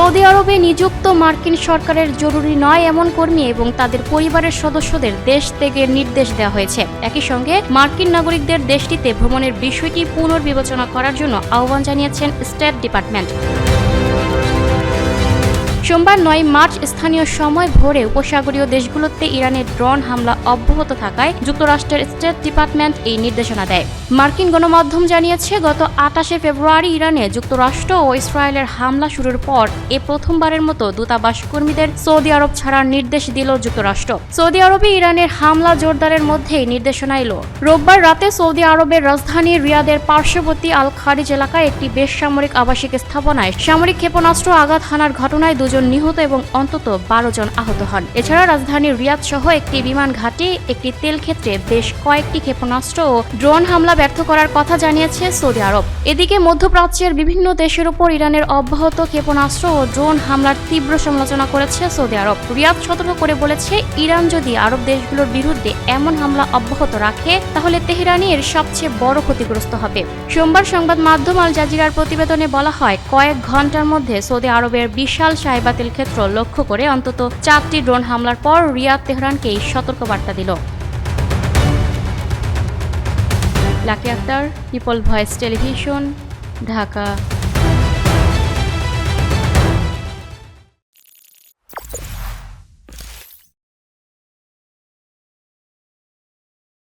Saudi আরবে নিযুক্ত মার্কিন সরকারের জরুরি নয় এমন কর্মী এবং তাদের পরিবারের সদস্যদের দেশ ত্যাগের নির্দেশ দেওয়া হয়েছে। একই সঙ্গে মার্কিন নাগরিকদের দেশটিতে ভ্রমণের বিষয়টি পুনর্বিবেচনা করার জন্য আহ্বান জানিয়েছেন স্টেট ডিপার্টমেন্ট। সোমবার ৯ মার্চ স্থানীয় সময় ভোরে উপসাগরীয় দেশগুলোতে ইরানের ড্রোন হামলা অব্যাহত থাকায় যুক্তরাষ্ট্রের স্টেট ডিপার্টমেন্ট এই নির্দেশনা দেয়। মার্কিন গণমাধ্যম জানিয়েছে, গত ২৮শে ফেব্রুয়ারি ইরানে যুক্তরাষ্ট্র ও ইসরায়েলের হামলা শুরুর পর প্রথমবারের মতো দূতাবাস কর্মীদের সৌদি আরব ছাড়ার নির্দেশ দিল যুক্তরাষ্ট্র। সৌদি আরবে ইরানের হামলা জোরদারের মধ্যেই নির্দেশনা এলো। রোববার রাতে সৌদি আরবের রাজধানী রিয়াদের পার্শ্ববর্তী আল খারিজ এলাকায় একটি বেসামরিক আবাসিক স্থাপনায় সামরিক ক্ষেপণাস্ত্র আঘাত হানার ঘটনায় ২ জন নিহত এবং অন্তত ১২ জন আহত হন। এছাড়া রাজধানীর রিয়াদ সহ একটি বিমান ঘাঁটি, একটি তেল ক্ষেত্রে বেশ কয়েকটি ক্ষেপণাস্ত্র ও ড্রোন হামলা ব্যর্থ করার কথা জানিয়েছে সৌদি আরব। এদিকে মধ্যপ্রাচ্যের বিভিন্ন দেশের উপর ইরানের অব্যাহত ক্ষেপণাস্ত্র ও ড্রোন হামলার তীব্র সমালোচনা করেছে সৌদি আরব। রিয়াদ সতর্ক করে বলেছে, ইরান যদি আরব দেশগুলোর বিরুদ্ধে এমন হামলা অব্যাহত রাখে তাহলে তেহরানই এর সবচেয়ে বড় ক্ষতিগ্রস্ত হবে। সোমবার সংবাদ মাধ্যম আল জাজিরার প্রতিবেদনে বলা হয়, কয়েক ঘন্টার মধ্যে সৌদি আরবের বিশাল সাইবা তেল ক্ষেত্র লক্ষ্য করে অন্তত ৪টি ড্রোন হামলার পর রিয়াদ তেহরানকে এই সতর্কবার্তা দিল। Lucky Akter, People Voice Television, Dhaka.